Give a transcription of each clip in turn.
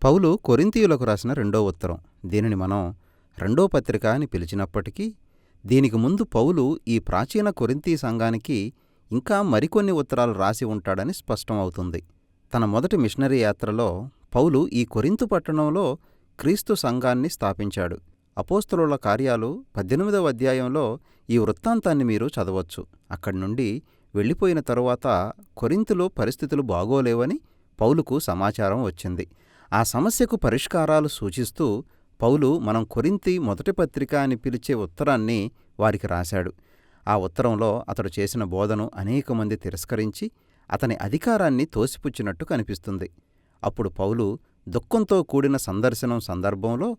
పౌలు కొరింథీయులకు రాసిన రెండో ఉత్తరం. దీనిని మనం రెండో పత్రిక అని పిలిచినప్పటికీ, దీనికి ముందు పౌలు ఈ ప్రాచీన కొరింథీ సంఘానికి ఇంకా మరికొన్ని ఉత్తరాలు రాసి ఉంటాడని స్పష్టం అవుతుంది. తన మొదటి మిషనరీ యాత్రలో పౌలు ఈ కొరింథు పట్టణంలో క్రీస్తు సంఘాన్ని స్థాపించాడు. అపోస్తలుల కార్యాలు 18వ అధ్యాయంలో ఈ వృత్తాంతాన్ని మీరు చదవచ్చు. అక్కడి నుండి వెళ్ళిపోయిన తరువాత కొరింథులో పరిస్థితులు బాగోలేవని పౌలుకు సమాచారం వచ్చింది. ఆ సమస్యకు పరిష్కారాలు సూచిస్తూ పౌలు మనం కొరింథీ మొదటి పత్రిక అని పిలిచే ఉత్తరాన్ని వారికి రాశాడు. ఆ ఉత్తరంలో అతడు చేసిన బోధను అనేకమంది తిరస్కరించి అతని అధికారాన్ని తోసిపుచ్చినట్టు కనిపిస్తుంది. అప్పుడు పౌలు దుఃఖంతో కూడిన సందర్శనం సందర్భంలో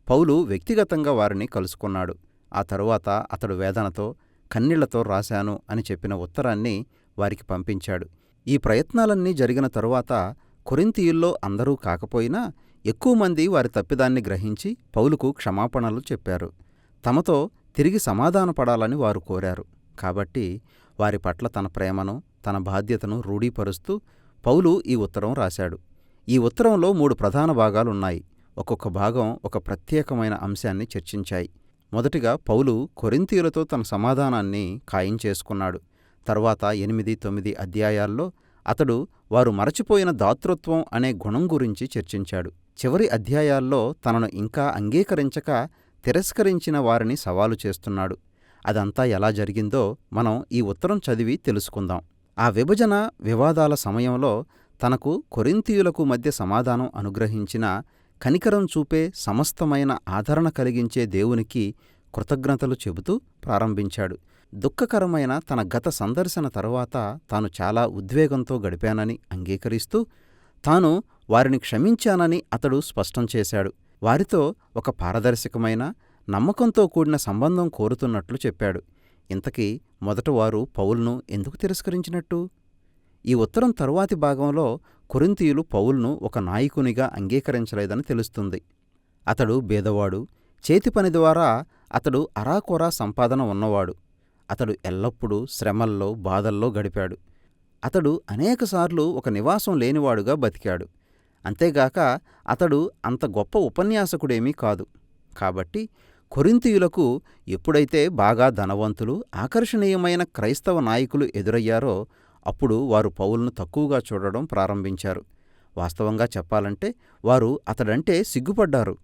పౌలు వ్యక్తిగతంగా వారిని కలుసుకున్నాడు. ఆ తరువాత అతడు వేదనతో కన్నీళ్లతో రాశాను అని చెప్పిన ఉత్తరాన్ని వారికి పంపించాడు. ఈ ప్రయత్నాలన్నీ జరిగిన తరువాత కొరింథీయుల్లో అందరూ కాకపోయినా ఎక్కువమంది వారి తప్పిదాన్ని గ్రహించి పౌలుకు క్షమాపణలు చెప్పారు. తమతో తిరిగి సమాధానపడాలని వారు కోరారు. కాబట్టి వారి పట్ల తన ప్రేమను, తన బాధ్యతను రూఢీపరుస్తూ పౌలు ఈ ఉత్తరం రాశాడు. ఈ ఉత్తరంలో 3 ప్రధాన భాగాలున్నాయి. ఒక్కొక్క భాగం ఒక ప్రత్యేకమైన అంశాన్ని చర్చించాయి. మొదటిగా పౌలు కొరింథీయులతో తన సమాధానాన్ని ఖాయం చేసుకున్నాడు. తరువాత 8, 9 అధ్యాయాల్లో అతడు వారు మరచిపోయిన దాతృత్వం అనే గుణం గురించి చర్చించాడు. చివరి అధ్యాయాల్లో తనను ఇంకా అంగీకరించక తిరస్కరించిన వారిని సవాలు చేస్తున్నాడు. అదంతా ఎలా జరిగిందో మనం ఈ ఉత్తరం చదివి తెలుసుకుందాం. ఆ విభజన వివాదాల సమయంలో తనకు కొరింథీయులకు మధ్య సమాధానం అనుగ్రహించిన, కనికరం చూపే, సమస్తమైన ఆదరణ కలిగించే దేవునికి కృతజ్ఞతలు చెబుతూ ప్రారంభించాడు. దుఃఖకరమైన తన గత సందర్శన తరువాత తాను చాలా ఉద్వేగంతో గడిపానని అంగీకరిస్తూ తాను వారిని క్షమించానని అతడు స్పష్టం చేశాడు. వారితో ఒక పారదర్శకమైన, నమ్మకంతో కూడిన సంబంధం కోరుతున్నట్లు చెప్పాడు. ఇంతకీ మొదట వారు పౌలును ఎందుకు తిరస్కరించినట్టు? ఈ ఉత్తరం తరువాతి భాగంలో కొరింథీయులు పౌలును ఒక నాయకునిగా అంగీకరించలేదని తెలుస్తుంది. అతడు బీదవాడు, చేతిపని ద్వారా అతడు అరాకొరా సంపాదన ఉన్నవాడు. అతడు ఎల్లప్పుడూ శ్రమల్లో, బాధల్లో గడిపాడు. అతడు అనేకసార్లు ఒక నివాసం లేనివాడుగా బతికాడు. అంతేగాక అతడు అంత గొప్ప ఉపన్యాసకుడేమీ కాదు. కాబట్టి కొరింథీయులకు ఎప్పుడైతే బాగా ధనవంతులు, ఆకర్షణీయమైన క్రైస్తవ నాయకులు ఎదురయ్యారో అప్పుడు వారు పౌలును తక్కువగా చూడడం ప్రారంభించారు. వాస్తవంగా చెప్పాలంటే వారు అతడంటే సిగ్గుపడ్డారు.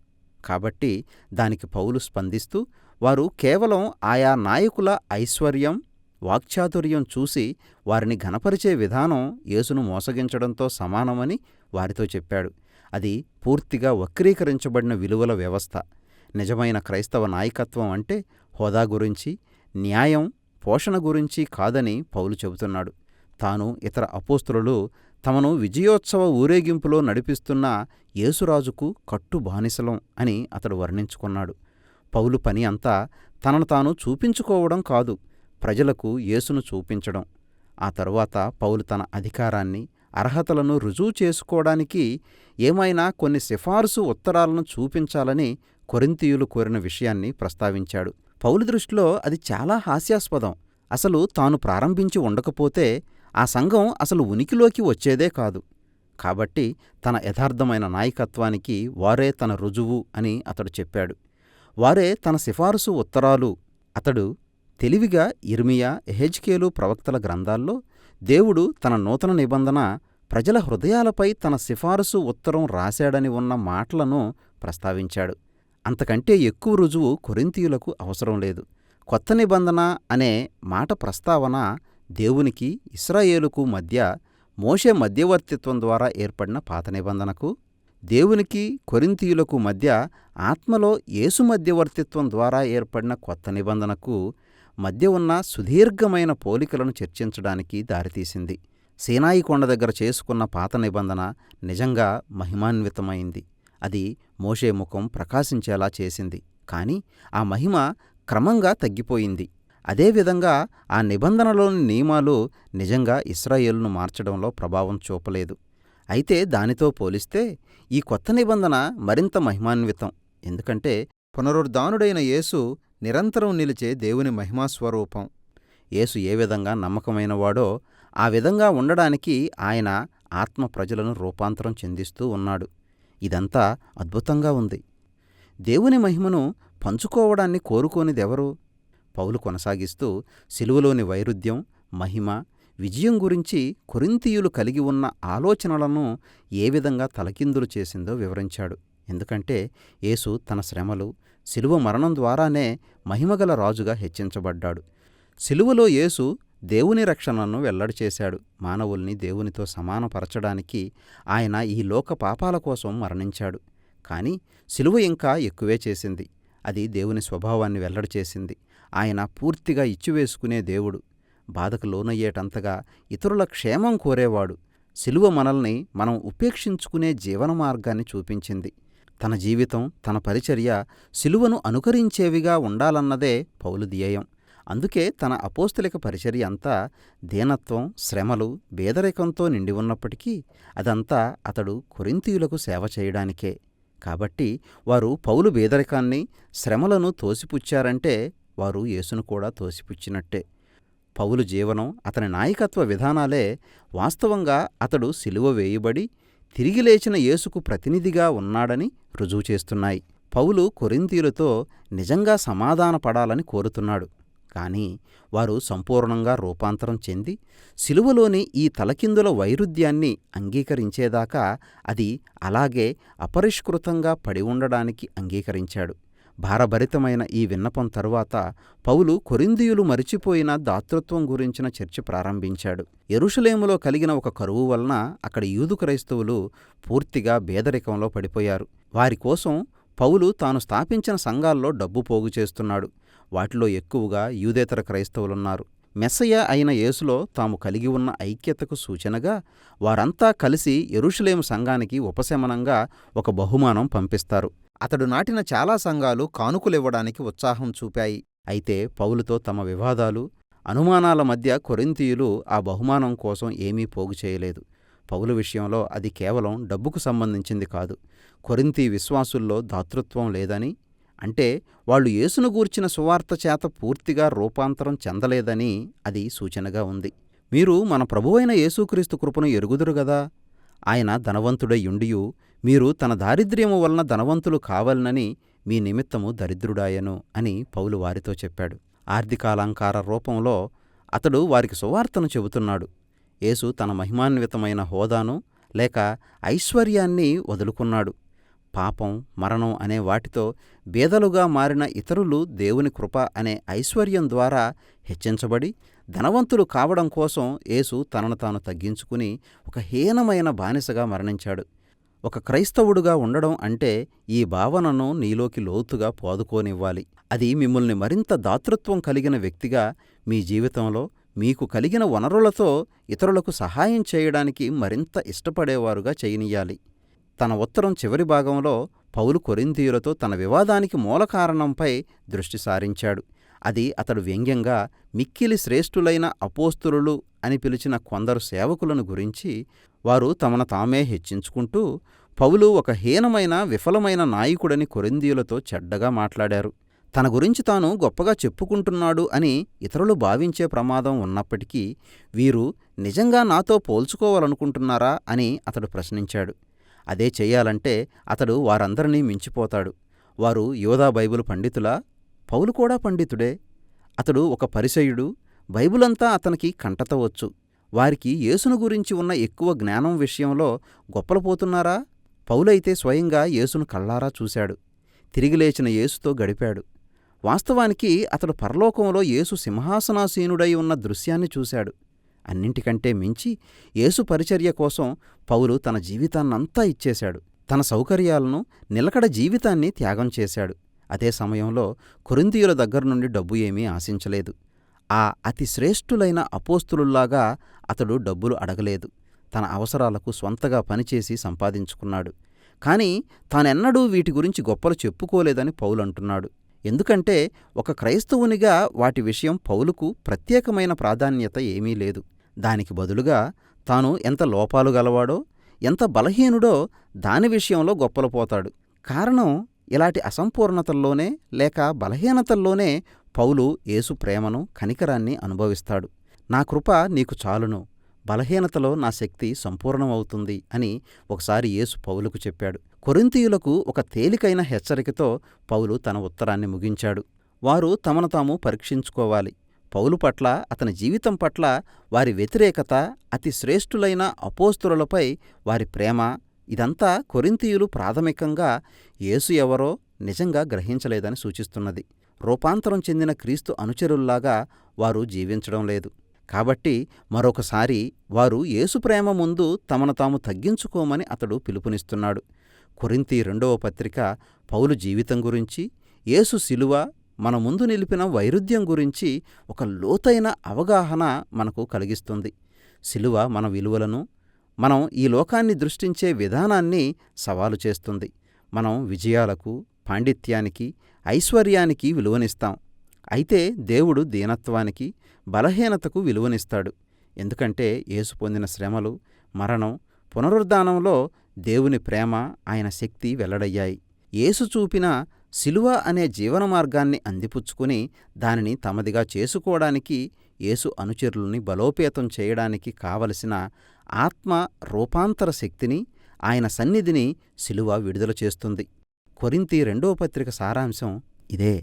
కాబట్టి దానికి పౌలు స్పందిస్తూ వారు కేవలం ఆయా నాయకుల ఐశ్వర్యం, వాక్చాతుర్యం చూసి వారిని ఘనపరిచే విధానం యేసును మోసగించడంతో సమానమని వారితో చెప్పాడు. అది పూర్తిగా వక్రీకరించబడిన విలువల వ్యవస్థ. నిజమైన క్రైస్తవ నాయకత్వం అంటే హోదా గురించి, న్యాయం, పోషణ గురించి కాదని పౌలు చెబుతున్నాడు. తాను, ఇతర అపోస్తలులు తమను విజయోత్సవ ఊరేగింపులో నడిపిస్తున్న యేసురాజుకు కట్టు బానిసలం అని అతడు వర్ణించుకున్నాడు. పౌలు పని అంతా తనను తాను చూపించుకోవడం కాదు, ప్రజలకు యేసును చూపించడం. ఆ తరువాత పౌలు తన అధికారాన్ని, అర్హతలను రుజువు చేసుకోవడానికి ఏమైనా కొన్ని సిఫారసు ఉత్తరాలను చూపించాలని కొరింథీయులు కోరిన విషయాన్ని ప్రస్తావించాడు. పౌలు దృష్టిలో అది చాలా హాస్యాస్పదం. అసలు తాను ప్రారంభించి ఉండకపోతే ఆ సంఘం అసలు ఉనికిలోకి వచ్చేదే కాదు. కాబట్టి తన యథార్థమైన నాయకత్వానికి వారే తన రుజువు అని అతడు చెప్పాడు. వారే తన సిఫారసు ఉత్తరాలు. అతడు తెలివిగా ఇర్మియా, యెహెజ్కేలు ప్రవక్తల గ్రంథాల్లో దేవుడు తన నూతన నిబంధన ప్రజల హృదయాలపై తన సిఫారసు ఉత్తరం రాశాడని ఉన్న మాటలను ప్రస్తావించాడు. అంతకంటే ఎక్కువ రుజువు కొరింథీయులకు అవసరం లేదు. కొత్త నిబంధన అనే మాట ప్రస్తావన దేవునికి, ఇశ్రాయేలుకు మధ్య మోషే మధ్యవర్తిత్వం ద్వారా ఏర్పడిన పాత నిబంధనకు, దేవునికి కొరింథీయులకు మధ్య ఆత్మలో యేసు మధ్యవర్తిత్వం ద్వారా ఏర్పడిన కొత్త నిబంధనకు మధ్య ఉన్న సుదీర్ఘమైన పోలికలను చర్చించడానికి దారితీసింది. సీనాయి కొండ దగ్గర చేసుకున్న పాత నిబంధన నిజంగా మహిమాన్వితమైంది. అది మోషే ముఖం ప్రకాశించేలా చేసింది. కానీ ఆ మహిమ క్రమంగా తగ్గిపోయింది. అదేవిధంగా ఆ నిబంధనలోని నియమాలు నిజంగా ఇశ్రాయేలును మార్చడంలో ప్రభావం చూపలేదు. అయితే దానితో పోలిస్తే ఈ కొత్త నిబంధన మరింత మహిమాన్వితం. ఎందుకంటే పునరుద్ధానుడైన యేసు నిరంతరం నిలిచే దేవుని మహిమాస్వరూపం. యేసు ఏ విధంగా నమ్మకమైనవాడో ఆ విధంగా ఉండడానికి ఆయన ఆత్మ ప్రజలను రూపాంతరం చెందిస్తూ ఉన్నాడు. ఇదంతా అద్భుతంగా ఉంది. దేవుని మహిమను పంచుకోవడాన్ని కోరుకోనిదెవరు? పౌలు కొనసాగిస్తూ సిలువలోని వైరుధ్యం, మహిమ, విజయం గురించి కొరింథీయులు కలిగి ఉన్న ఆలోచనలను ఏ విధంగా తలకిందులు చేసిందో వివరించాడు. ఎందుకంటే యేసు తన శ్రమలు, సిలువ మరణం ద్వారానే మహిమగల రాజుగా హెచ్చించబడ్డాడు. సిలువలో యేసు దేవుని రక్షణను వెల్లడి చేశాడు. మానవుల్ని దేవునితో సమానపరచడానికి ఆయన ఈ లోక పాపాల కోసం మరణించాడు. కానీ సిలువ ఇంకా ఎక్కువే చేసింది. అది దేవుని స్వభావాన్ని వెల్లడి చేసింది. ఆయన పూర్తిగా ఇచ్చివేసుకునే దేవుడు. బాధకు లోనయ్యేటంతగా ఇతరుల క్షేమం కోరేవాడు. సిలువ మనల్ని మనం ఉపేక్షించుకునే జీవన మార్గాన్ని చూపించింది. తన జీవితం, తన పరిచర్య సిలువను అనుకరించేవిగా ఉండాలన్నదే పౌలు ధ్యేయం. అందుకే తన అపోస్తలిక పరిచర్య అంతా దీనత్వం, శ్రమలు, పేదరికంతో నిండి ఉన్నప్పటికీ అదంతా అతడు కొరింథీయులకు సేవ చేయడానికే. కాబట్టి వారు పౌలు పేదరికాన్ని, శ్రమలను తోసిపుచ్చారంటే వారు యేసును కూడా తోసిపుచ్చినట్టే. పౌలు జీవనం, అతని నాయకత్వ విధానాలే వాస్తవంగా అతడు సిలువ వేయబడి తిరిగి లేచిన యేసుకు ప్రతినిధిగా ఉన్నాడని రుజువు చేస్తున్నాయి. పౌలు కొరింథీయులతో నిజంగా సమాధానపడాలని కోరుతున్నాడు. కానీ వారు సంపూర్ణంగా రూపాంతరం చెంది సిలువలోని ఈ తలకిందుల వైరుధ్యాన్ని అంగీకరించేదాకా అది అలాగే అపరిష్కృతంగా పడి ఉండడానికి అంగీకరించాడు. భారభరితమైన ఈ విన్నపం తరువాత పౌలు కొరింథీయులు మరిచిపోయిన దాతృత్వం గురించిన చర్చ ప్రారంభించాడు. యెరూషలేములో కలిగిన ఒక కరువు వలన అక్కడి యూదు క్రైస్తవులు పూర్తిగా పేదరికంలో పడిపోయారు. వారి కోసం పౌలు తాను స్థాపించిన సంఘాల్లో డబ్బు పోగు చేస్తున్నాడు. వాటిలో ఎక్కువగా యూదేతర క్రైస్తవులున్నారు. మెస్సయ్య అయిన యేసులో తాము కలిగి ఉన్న ఐక్యతకు సూచనగా వారంతా కలిసి యెరూషలేము సంఘానికి ఉపశమనంగా ఒక బహుమానం పంపిస్తారు. అతడు నాటిన చాలా సంఘాలు కానుకలివ్వడానికి ఉత్సాహం చూపాయి. అయితే పౌలుతో తమ వివాదాలు, అనుమానాల మధ్య కొరింథీయులు ఆ బహుమానం కోసం ఏమీ పోగు చేయలేదు. పౌలు విషయంలో అది కేవలం డబ్బుకు సంబంధించింది కాదు. కొరింథీ విశ్వాసుల్లో దాతృత్వం లేదని, అంటే వాళ్ళు యేసును గూర్చిన సువార్త చేత పూర్తిగా రూపాంతరం చెందలేదని అది సూచనగా ఉంది. మీరు మన ప్రభువైన యేసుక్రీస్తు కృపను ఎరుగుదురు గదా. ఆయన ధనవంతుడై యుండియు మీరు తన దారిద్ర్యము వలన ధనవంతులు కావాలనని మీ నిమిత్తము దరిద్రుడాయను అని పౌలు వారితో చెప్పాడు. ఆర్థికాలంకార రూపంలో అతడు వారికి సువార్తను చెబుతున్నాడు. యేసు తన మహిమాన్వితమైన హోదాను లేక ఐశ్వర్యాన్ని వదులుకున్నాడు. పాపం, మరణం అనే వాటితో బీదలుగా మారిన ఇతరులు దేవుని కృప అనే ఐశ్వర్యం ద్వారా హెచ్చించబడి ధనవంతులు కావడం కోసం యేసు తనను తాను తగ్గించుకుని ఒక హీనమైన బానిసగా మరణించాడు. ఒక క్రైస్తవుడుగా ఉండడం అంటే ఈ భావనను నీలోకి లోతుగా పోదుకోనివ్వాలి. అది మిమ్మల్ని మరింత దాతృత్వం కలిగిన వ్యక్తిగా, మీ జీవితంలో మీకు కలిగిన వనరులతో ఇతరులకు సహాయం చేయడానికి మరింత ఇష్టపడేవారుగా చేయనియ్యాలి. తన ఉత్తరం చివరి భాగంలో పౌలు కొరింథీయులతో తన వివాదానికి మూల కారణంపై దృష్టి సారించాడు. అది అతడు వ్యంగ్యంగా మిక్కిలి శ్రేష్ఠులైన అపోస్తలులు అని పిలిచిన కొందరు సేవకులను గురించి. వారు తమను తామే హెచ్చించుకుంటూ పౌలు ఒక హీనమైన, విఫలమైన నాయకుడని కొరింథీయులతో చెడ్డగా మాట్లాడారు. తన గురించి తాను గొప్పగా చెప్పుకుంటున్నాడు అని ఇతరులు భావించే ప్రమాదం ఉన్నప్పటికీ వీరు నిజంగా నాతో పోల్చుకోవాలనుకుంటున్నారా అని అతడు ప్రశ్నించాడు. అదే చెయ్యాలంటే అతడు వారందరినీ మించిపోతాడు. వారు యోధా బైబిలు పండితులా? పౌలు కూడా పండితుడే. అతడు ఒక పరిసయ్యుడు. బైబిలంతా అతనికి కంటత వచ్చు. వారికి యేసును గురించి ఉన్న ఎక్కువ జ్ఞానం విషయంలో గొప్పలపోతున్నారా? పౌలైతే స్వయంగా యేసును కళ్ళారా చూశాడు. తిరిగి లేచిన యేసుతో గడిపాడు. వాస్తవానికి అతడు పరలోకంలో యేసు సింహాసనాసీనుడై ఉన్న దృశ్యాన్ని చూశాడు. అన్నింటికంటే మించి యేసు పరిచర్య కోసం పౌలు తన జీవితాన్నంతా ఇచ్చేశాడు. తన సౌకర్యాలను, నిలకడ జీవితాన్ని త్యాగం చేశాడు. అదే సమయంలో కొరింథీయుల దగ్గర నుండి డబ్బు ఏమీ ఆశించలేదు. ఆ అతి శ్రేష్ఠులైన అపోస్తలుల్లాగా అతడు డబ్బులు అడగలేదు. తన అవసరాలకు స్వంతగా పనిచేసి సంపాదించుకున్నాడు. కాని తానెన్నడూ వీటి గురించి గొప్పలు చెప్పుకోలేదని పౌలు అంటున్నాడు. ఎందుకంటే ఒక క్రైస్తవునిగా వాటి విషయం పౌలుకు ప్రత్యేకమైన ప్రాధాన్యత ఏమీ లేదు. దానికి బదులుగా తాను ఎంత లోపాలు గలవాడో, ఎంత బలహీనుడో దాని విషయంలో గొప్పలపోతాడు. కారణం ఇలాంటి అసంపూర్ణతల్లోనే లేక బలహీనతల్లోనే పౌలు యేసు ప్రేమను, కనికరాన్ని అనుభవిస్తాడు. నా కృప నీకు చాలును, బలహీనతలో నా శక్తి సంపూర్ణమవుతుంది అని ఒకసారి యేసు పౌలుకు చెప్పాడు. కొరింథీయులకు ఒక తేలికైన హెచ్చరికతో పౌలు తన ఉత్తరాన్ని ముగించాడు. వారు తమను తాము పరీక్షించుకోవాలి. పౌలు పట్ల, అతని జీవితం పట్ల వారి వ్యతిరేకత, అతి శ్రేష్ఠులైన అపోస్తలులపై వారి ప్రేమ, ఇదంతా కొరింథీయులు ప్రాథమికంగా యేసు ఎవరో నిజంగా గ్రహించలేదని సూచిస్తున్నది. రూపాంతరం చెందిన క్రీస్తు అనుచరుల్లాగా వారు జీవించడం లేదు. కాబట్టి మరొకసారి వారు యేసు ప్రేమ ముందు తమను తాము తగ్గించుకోమని అతడు పిలుపునిస్తున్నాడు. కొరింథీ 2వ పత్రిక పౌలు జీవితం గురించి, యేసు శిలువ మన ముందు నిలిపిన వైరుధ్యం గురించి ఒక లోతైన అవగాహన మనకు కలిగిస్తుంది. శిలువ మన విలువలను, మనం ఈ లోకాన్ని దృష్టించే విధానాన్ని సవాలు చేస్తుంది. మనం విజయాలకు, పాండిత్యానికి, ఐశ్వర్యానికి విలువనిస్తాం. అయితే దేవుడు దీనత్వానికి, బలహీనతకు విలువనిస్తాడు. ఎందుకంటే యేసు పొందిన శ్రమలు, మరణం, పునరుద్ధానంలో దేవుని ప్రేమ, ఆయన శక్తి వెల్లడయ్యాయి. యేసు చూపిన శిలువ అనే జీవన మార్గాన్ని అందిపుచ్చుకుని దానిని తమదిగా చేసుకోవడానికి, యేసు అనుచరుల్ని బలోపేతం చేయడానికి కావలసిన ఆత్మ రూపాంతర శక్తిని, ఆయన సన్నిధిని శిలువ విడుదల చేస్తుంది. కొరింథీ 2వ పత్రిక సారాంశం ఇదే.